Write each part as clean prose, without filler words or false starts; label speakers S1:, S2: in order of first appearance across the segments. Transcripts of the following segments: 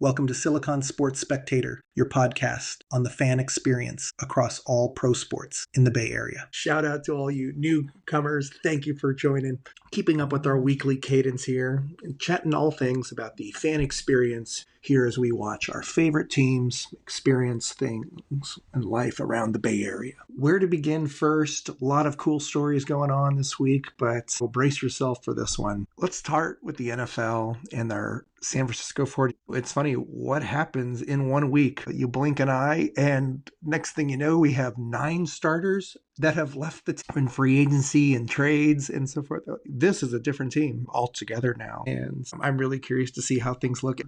S1: Welcome to Silicon Sports Spectator, your podcast on the fan experience across all pro sports in the Bay Area. Shout out to all you newcomers. Thank you for joining. Keeping up with our weekly cadence here and chatting all things about the fan experience here as we watch our favorite teams experience things in life around the Bay Area. Where to begin first? A lot of cool stories going on this week, but well, brace yourself for this one. Let's start with the NFL and their San Francisco 40. It's funny what happens in 1 week. You blink an eye, and next thing you know, we have 9 starters that have left the team in free agency and trades and so forth. This is a different team altogether now, and I'm really curious to see how things look.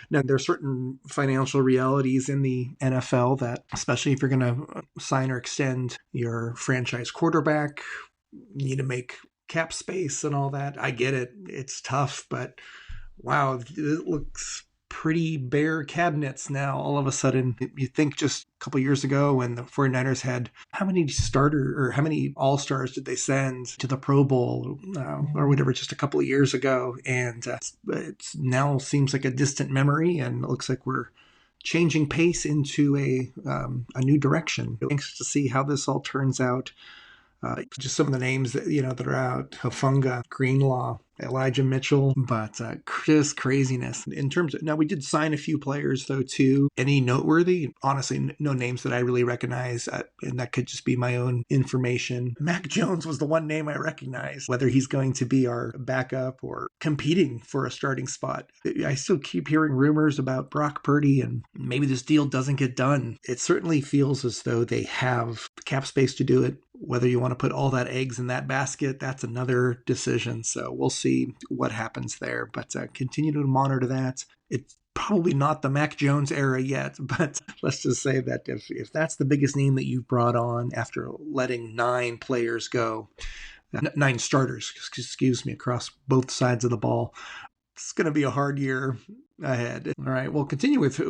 S1: Now, there are certain financial realities in the NFL that, especially if you're going to sign or extend your franchise quarterback, you need to make cap space and all that. I get it. It's tough, but wow, it looks pretty bare cabinets now. All of a sudden, you think just a couple years ago when the 49ers had how many all-stars did they send to the Pro Bowl or whatever just a couple of years ago? And it now seems like a distant memory, and it looks like we're changing pace into a new direction. Thanks to see how this all turns out. Just some of the names that that are out: Hufanga, Greenlaw, Elijah Mitchell, but just craziness in terms of. Now, we did sign a few players though too. Any noteworthy? Honestly, no names that I really recognize, and that could just be my own information. Mac Jones was the one name I recognized. Whether he's going to be our backup or competing for a starting spot, I still keep hearing rumors about Brock Purdy, and maybe this deal doesn't get done. It certainly feels as though they have cap space to do it. Whether you want to put all that eggs in that basket, that's another decision. So we'll see what happens there. But continue to monitor that. It's probably not the Mac Jones era yet, but let's just say that if that's the biggest name that you've brought on after letting 9 players go, 9 starters, excuse me, across both sides of the ball, it's going to be a hard year ahead. All right, we'll continue with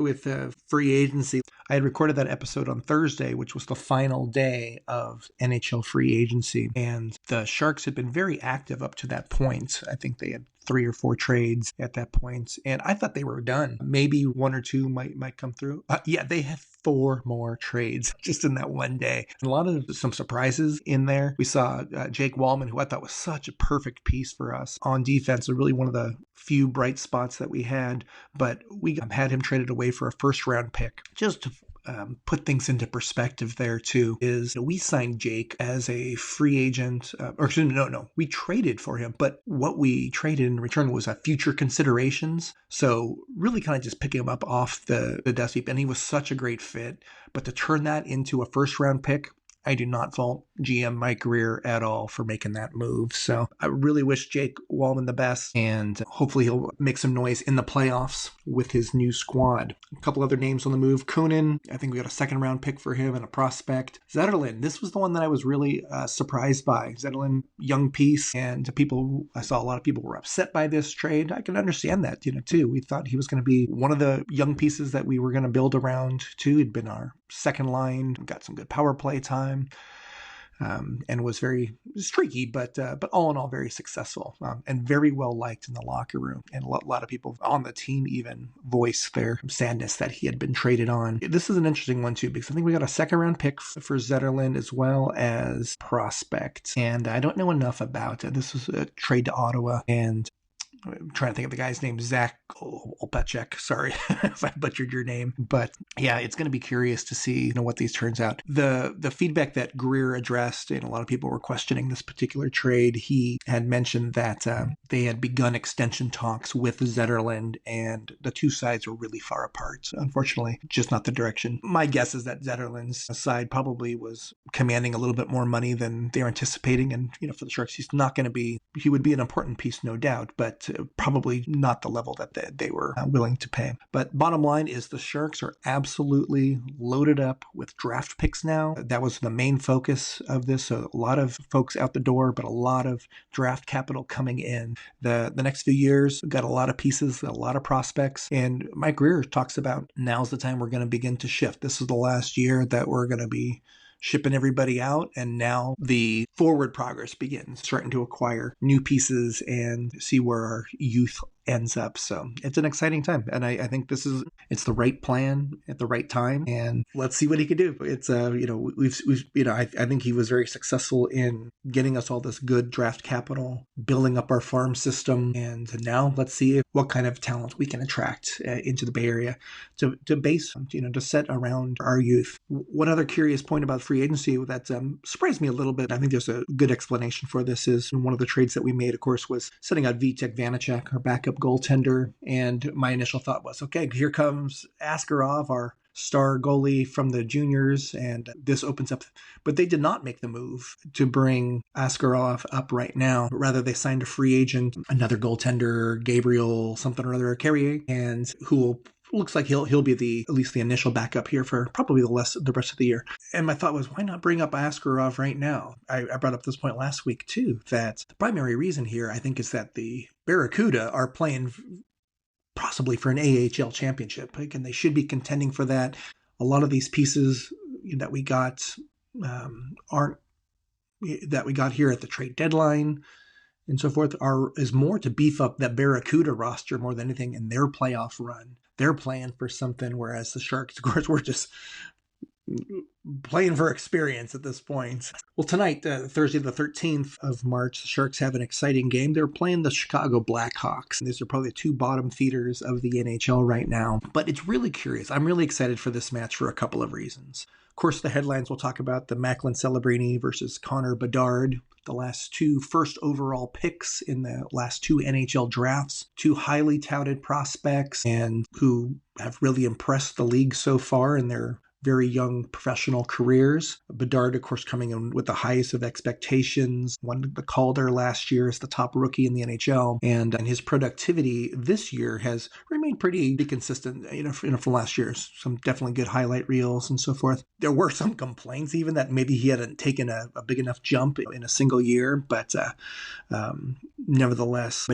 S1: free agency. I had recorded that episode on Thursday, which was the final day of NHL free agency, and the Sharks had been very active up to that point. I think they had 3 or 4 trades at that point, and I thought they were done. Maybe 1 or 2 might come through. They had 4 more trades just in that one day. And a lot of some surprises in there. We saw Jake Wallman, who I thought was such a perfect piece for us on defense, and really one of the few bright spots that we had. But we had him traded away for a first-round pick. Just to put things into perspective there too, is we signed Jake as a free agent, we traded for him, but what we traded in return was future considerations. So really kind of just picking him up off the dust heap, and he was such a great fit. But to turn that into a first round pick, I do not fault GM Mike Greer at all for making that move. So I really wish Jake Wallman the best, and hopefully he'll make some noise in the playoffs with his new squad. A couple other names on the move. Kunin, I think we got a second-round pick for him and a prospect. Zetterlund, this was the one that I was really surprised by. Zetterlund, young piece, and I saw a lot of people were upset by this trade. I can understand that, too. We thought he was going to be one of the young pieces that we were going to build around, too. He'd been our second line, got some good power play time, and was very streaky, but all in all very successful, and very well liked in the locker room. And a lot of people on the team even voiced their sadness that he had been traded on. This is an interesting one too, because I think we got a second round pick for Zetterlund as well as prospect. And I don't know enough about it. This was a trade to Ottawa, and I'm trying to think of the guy's name, Zach Olpacek. Sorry if I butchered your name. But yeah, it's going to be curious to see what these turns out. The feedback that Greer addressed, and a lot of people were questioning this particular trade, he had mentioned that they had begun extension talks with Zetterlund, and the two sides were really far apart. Unfortunately, just not the direction. My guess is that Zetterlund's side probably was commanding a little bit more money than they were anticipating. And, for the Sharks, he would be an important piece, no doubt, but probably not the level that they were willing to pay. But bottom line is the Sharks are absolutely loaded up with draft picks now. That was the main focus of this. So a lot of folks out the door, but a lot of draft capital coming in. The next few years, we've got a lot of pieces, a lot of prospects. And Mike Greer talks about now's the time we're going to begin to shift. This is the last year that we're going to be shipping everybody out, and now the forward progress begins, starting to acquire new pieces and see where our youth ends up. So it's an exciting time. And I think it's the right plan at the right time. And let's see what he can do. It's, I think he was very successful in getting us all this good draft capital, building up our farm system. And now let's see what kind of talent we can attract into the Bay Area to base, to set around our youth. One other curious point about free agency that surprised me a little bit, I think there's a good explanation for this, is one of the trades that we made, of course, was setting out Vitek Vanacek, our backup goaltender. And my initial thought was, okay, here comes Askarov, our star goalie from the juniors, and this opens up. But they did not make the move to bring Askarov up right now. Rather, they signed a free agent, another goaltender, Gabriel something or other, Carrier, and who looks like he'll be at least the initial backup here for probably the rest of the year. And my thought was, why not bring up Askarov right now? I brought up this point last week too, that the primary reason here, I think, is that the Barracuda are playing possibly for an AHL championship, and they should be contending for that. A lot of these pieces that we got that we got here at the trade deadline and so forth is more to beef up that Barracuda roster more than anything in their playoff run. They're playing for something, whereas the Sharks, of course, we're just playing for experience at this point. Well, tonight, Thursday the 13th of March, the Sharks have an exciting game. They're playing the Chicago Blackhawks. These are probably the two bottom feeders of the NHL right now. But it's really curious. I'm really excited for this match for a couple of reasons. Of course, the headlines will talk about the Macklin Celebrini versus Connor Bedard, the last two first overall picks in the last two NHL drafts, two highly touted prospects and who have really impressed the league so far in their very young professional careers. Bedard, of course, coming in with the highest of expectations, won the Calder last year as the top rookie in the NHL, and his productivity this year has remained pretty consistent, from last year. Some definitely good highlight reels and so forth. There were some complaints even that maybe he hadn't taken a big enough jump in a single year, but nevertheless,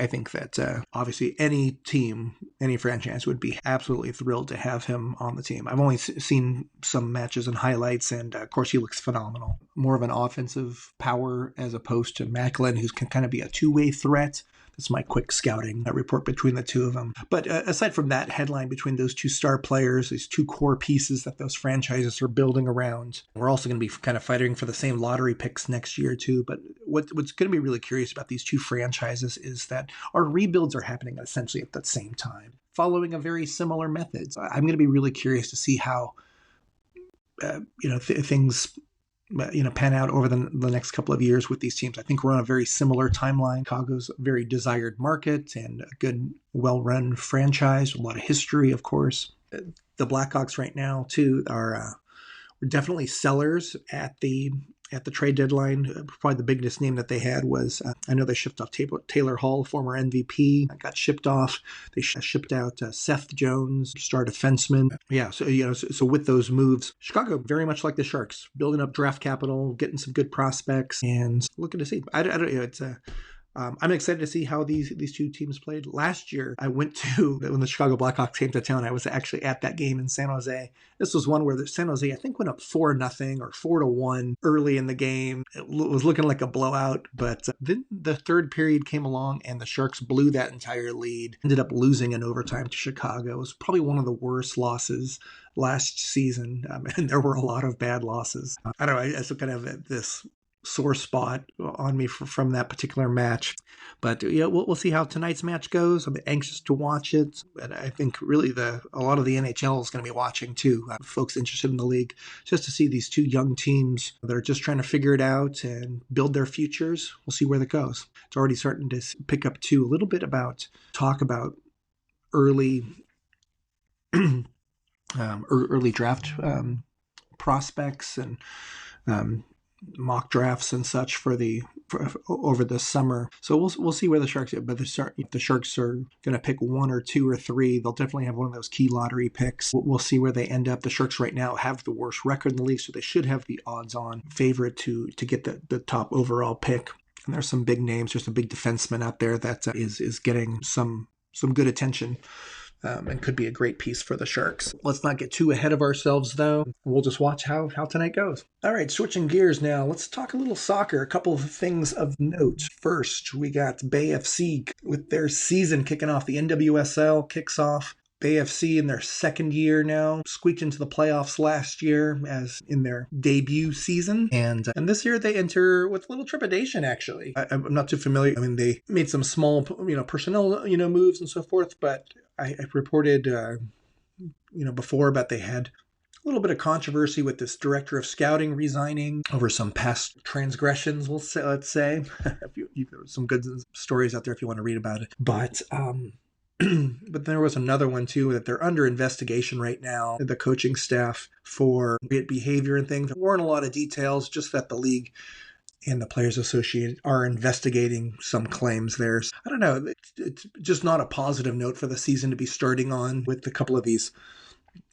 S1: I think that obviously any team, any franchise would be absolutely thrilled to have him on the team. I've only seen some matches and highlights, and of course he looks phenomenal. More of an offensive power as opposed to Macklin, who can kind of be a two-way threat. That's my quick scouting report between the two of them. But aside from that headline between those two star players, these two core pieces that those franchises are building around, we're also going to be kind of fighting for the same lottery picks next year too. But what's going to be really curious about these two franchises is that our rebuilds are happening essentially at the same time, following a very similar methods. I'm going to be really curious to see how things pan out over the next couple of years with these teams. I think we're on a very similar timeline. Chicago's a very desired market and a good, well-run franchise, a lot of history, of course. The Blackhawks right now, too, are definitely sellers at the trade deadline. Probably the biggest name that they had was, I know they shipped off Taylor Hall, former MVP, got shipped off. They shipped out Seth Jones, star defenseman. Yeah, so with those moves, Chicago, very much like the Sharks, building up draft capital, getting some good prospects, and looking to see. I'm excited to see how these two teams played. Last year, I went to, when the Chicago Blackhawks came to town, I was actually at that game in San Jose. This was one where the San Jose, I think, went up 4-0 or 4-1 early in the game. It was looking like a blowout, but then the third period came along and the Sharks blew that entire lead, ended up losing in overtime to Chicago. It was probably one of the worst losses last season, and there were a lot of bad losses. I don't know, I still kind of have this sore spot on me from that particular match. But we'll see how tonight's match goes. I'm anxious to watch it. And I think really a lot of the NHL is going to be watching too, folks interested in the league, just to see these two young teams that are just trying to figure it out and build their futures. We'll see where that goes. It's already starting to pick up too a little bit about early early draft prospects and mock drafts and such for over the summer. So we'll see where the Sharks are. But if the Sharks are going to pick one or two or three, they'll definitely have one of those key lottery picks. We'll see where they end up. The Sharks right now have the worst record in the league, so they should have the odds-on favorite to get the top overall pick. And there's some big names. There's a big defenseman out there that is getting some good attention and could be a great piece for the Sharks. Let's not get too ahead of ourselves, though. We'll just watch how tonight goes. All right, switching gears now. Let's talk a little soccer. A couple of things of note. First, we got Bay FC with their season kicking off. The NWSL kicks off. Bay FC in their second year now, squeaked into the playoffs last year as in their debut season. And this year they enter with a little trepidation, actually. I'm not too familiar. I mean, they made some small, personnel, moves and so forth, but I reported, before about they had a little bit of controversy with this director of scouting resigning over some past transgressions, let's say. Some good stories out there if you want to read about it. But there was another one too that they're under investigation right now, the coaching staff, for behavior and things. There weren't a lot of details, just that the league and the Players Association are investigating some claims there. I don't know, it's just not a positive note for the season to be starting on with a couple of these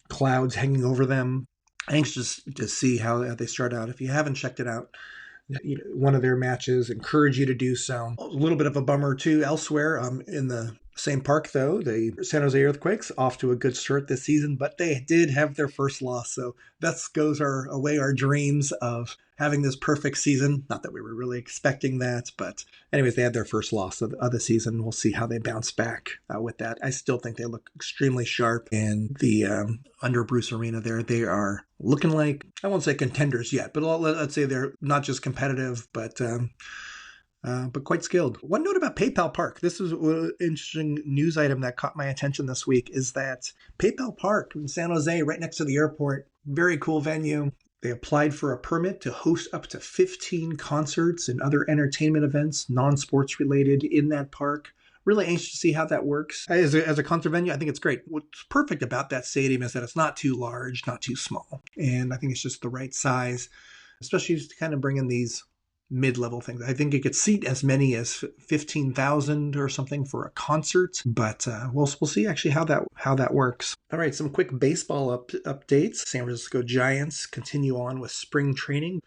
S1: clouds hanging over them. Anxious to see how they start out. If you haven't checked it out, one of their matches, encourage you to do so. A little bit of a bummer too elsewhere in the same park, though. The San Jose Earthquakes off to a good start this season, but they did have their first loss. So that goes away our dreams of having this perfect season. Not that we were really expecting that, but anyways, they had their first loss of the season. We'll see how they bounce back with that. I still think they look extremely sharp, and the under Bruce Arena there, they are looking like, I won't say contenders yet, but let's say they're not just competitive, but quite skilled. One note about PayPal Park. This is an interesting news item that caught my attention this week, is that PayPal Park in San Jose, right next to the airport, very cool venue. They applied for a permit to host up to 15 concerts and other entertainment events, non-sports related, in that park. Really anxious to see how that works. As a concert venue, I think it's great. What's perfect about that stadium is that it's not too large, not too small. And I think it's just the right size, especially to kind of bring in these mid-level things. I think it could seat as many as 15,000 or something for a concert, but we'll see actually how that works. All right, some quick baseball updates. San Francisco Giants continue on with spring training.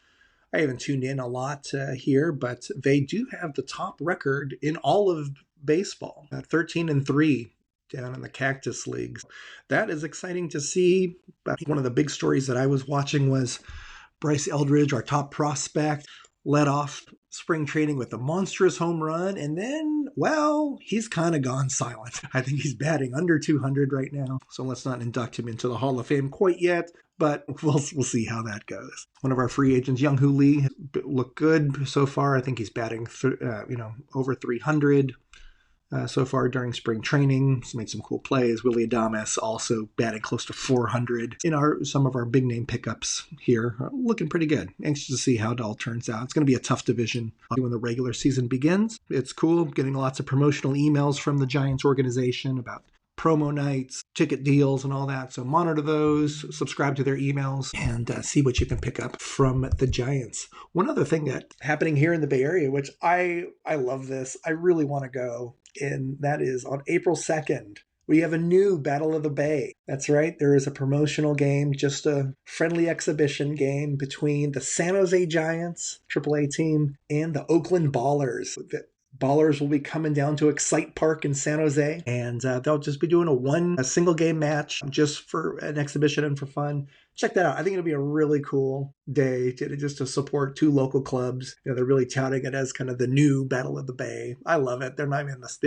S1: I haven't tuned in a lot here, but they do have the top record in all of baseball, 13-3 down in the Cactus Leagues. That is exciting to see. One of the big stories that I was watching was Bryce Eldridge, our top prospect, led off spring training with a monstrous home run, and then, well, he's kind of gone silent. I think he's batting under 200 right now, so let's not induct him into the Hall of Fame quite yet, but we'll see how that goes. One of our free agents, Young-Hoo Lee, has looked good so far. I think he's batting over 300 so far during spring training. He's made some cool plays. Willie Adames also batting close to 400 in some of our big name pickups here. Looking pretty good. Anxious to see how it all turns out. It's going to be a tough division when the regular season begins. It's cool getting lots of promotional emails from the Giants organization about promo nights, ticket deals, and all that. So monitor those, subscribe to their emails, and see what you can pick up from the Giants. One other thing that's happening here in the Bay Area, which I love this, I really want to go, and that is on April 2nd. We have a new Battle of the Bay. That's right. There is a promotional game, just a friendly exhibition game between the San Jose Giants, AAA team, and the Oakland Ballers. The Ballers will be coming down to Excite Park in San Jose, and they'll just be doing a single game match just for an exhibition and for fun. Check that out. I think it'll be a really cool day to support two local clubs. They're really touting it as kind of the new Battle of the Bay. I love it. They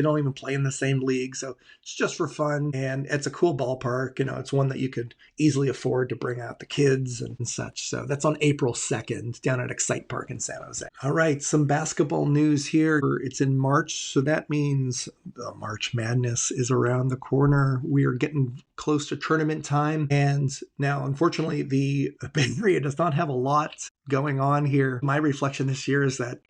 S1: don't even play in the same league, so it's just for fun, and it's a cool ballpark. It's one that you could easily afford to bring out the kids and such. So that's on April 2nd down at Excite Park in San Jose. All right, some basketball news here. It's in March, so that means the March Madness is around the corner. We are getting close to tournament time, and now, unfortunately, the Bay Area does not have a lot going on here. My reflection this year is that it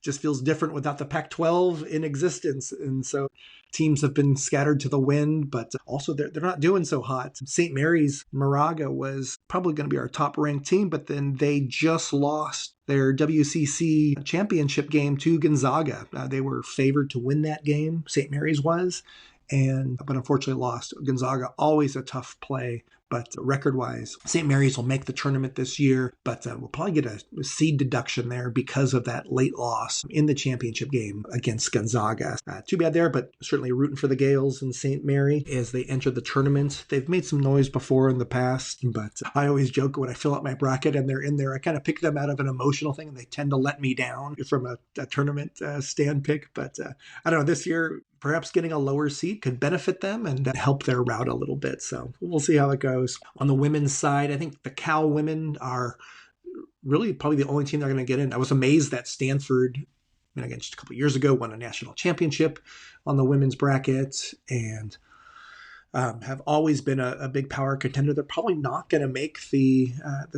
S1: just feels different without the Pac-12 in existence, and so teams have been scattered to the wind, but also they're not doing so hot. St. Mary's Moraga was probably going to be our top-ranked team, but then they just lost their WCC championship game to Gonzaga. They were favored to win that game, St. Mary's was, but unfortunately lost. Gonzaga, always a tough play, But record-wise, St. Mary's will make the tournament this year, but we'll probably get a seed deduction there because of that late loss in the championship game against Gonzaga. Too bad there, but certainly rooting for the Gales and St. Mary as they enter the tournament. They've made some noise before in the past, but I always joke when I fill out my bracket and they're in there, I kind of pick them out of an emotional thing, and they tend to let me down from a tournament stand pick. But I don't know, this year, perhaps getting a lower seed could benefit them and help their route a little bit. So we'll see how it goes. On the women's side, I think the Cal women are really probably the only team they're going to get in. I was amazed that Stanford, again, just a couple of years ago, won a national championship on the women's bracket and have always been a big power contender. They're probably not going to make the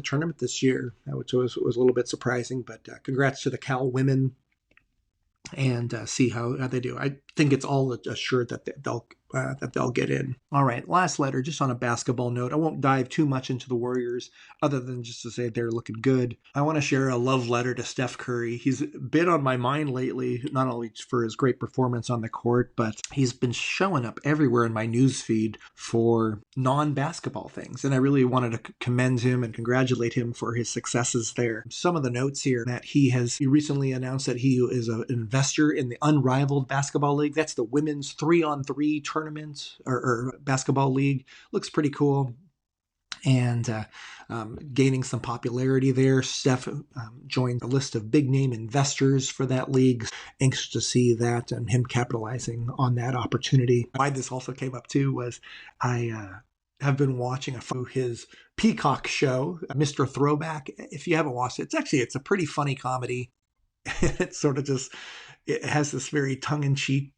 S1: tournament this year, which was a little bit surprising. But congrats to the Cal women. And see how they do. I think it's all assured that they'll get in. All right, last letter, just on a basketball note. I won't dive too much into the Warriors other than just to say they're looking good. I want to share a love letter to Steph Curry. He's been on my mind lately, not only for his great performance on the court, but he's been showing up everywhere in my news feed for non-basketball things. And I really wanted to commend him and congratulate him for his successes there. Some of the notes here that he recently announced that he is an investor in the Unrivaled Basketball League. That's the women's 3-on-3 tournament or basketball league. Looks pretty cool. And gaining some popularity there. Steph joined a list of big name investors for that league. Anxious to see that and him capitalizing on that opportunity. Why this also came up too was I have been watching his Peacock show, Mr. Throwback. If you haven't watched it, it's a pretty funny comedy. It's sort of just, it has this very tongue-in-cheek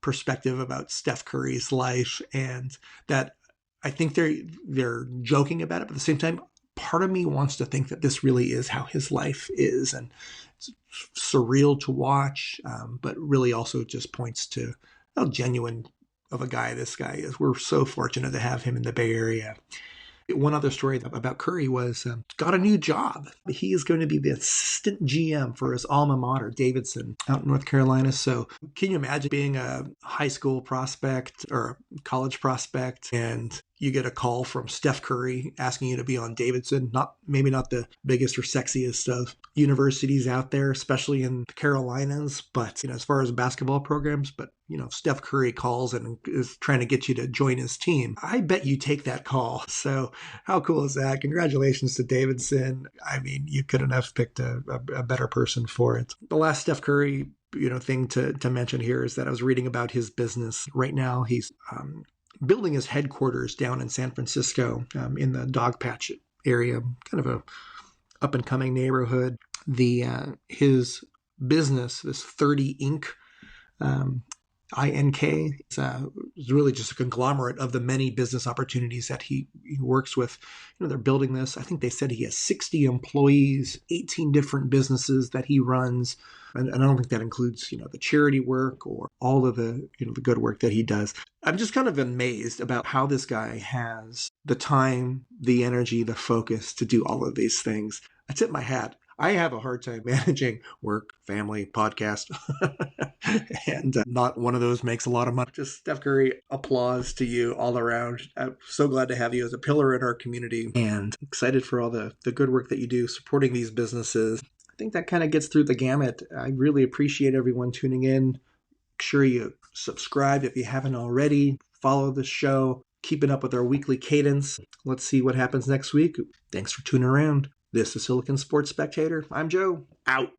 S1: perspective about Steph Curry's life, and that I think they're joking about it, but at the same time, part of me wants to think that this really is how his life is, and it's surreal to watch, but really also just points to how genuine of a guy this guy is. We're so fortunate to have him in the Bay Area. One other story about Curry was got a new job. He is going to be the assistant GM for his alma mater, Davidson, out in North Carolina. So can you imagine being a high school prospect or college prospect and you get a call from Steph Curry asking you to be on Davidson? Maybe not the biggest or sexiest of universities out there, especially in the Carolinas, but as far as basketball programs, but Steph Curry calls and is trying to get you to join his team, I bet you take that call. So how cool is that? Congratulations to Davidson. I mean, you couldn't have picked a better person for it. The last Steph Curry thing to mention here is that I was reading about his business. Right now, he's building his headquarters down in San Francisco in the Dogpatch area, kind of a up-and-coming neighborhood. His business, this 30 Inc., INK, is really just a conglomerate of the many business opportunities that he works with. They're building this. I think they said he has 60 employees, 18 different businesses that he runs. And I don't think that includes, the charity work or all of the, the good work that he does. I'm just kind of amazed about how this guy has the time, the energy, the focus to do all of these things. I tip my hat. I have a hard time managing work, family, podcast, and not one of those makes a lot of money. Just Steph Curry, applause to you all around. I'm so glad to have you as a pillar in our community and excited for all the good work that you do supporting these businesses. I think that kind of gets through the gamut. I really appreciate everyone tuning in. Make sure you subscribe if you haven't already. Follow the show, keeping up with our weekly cadence. Let's see what happens next week. Thanks for tuning around. This is Silicon Sports Spectator. I'm Joe. Out.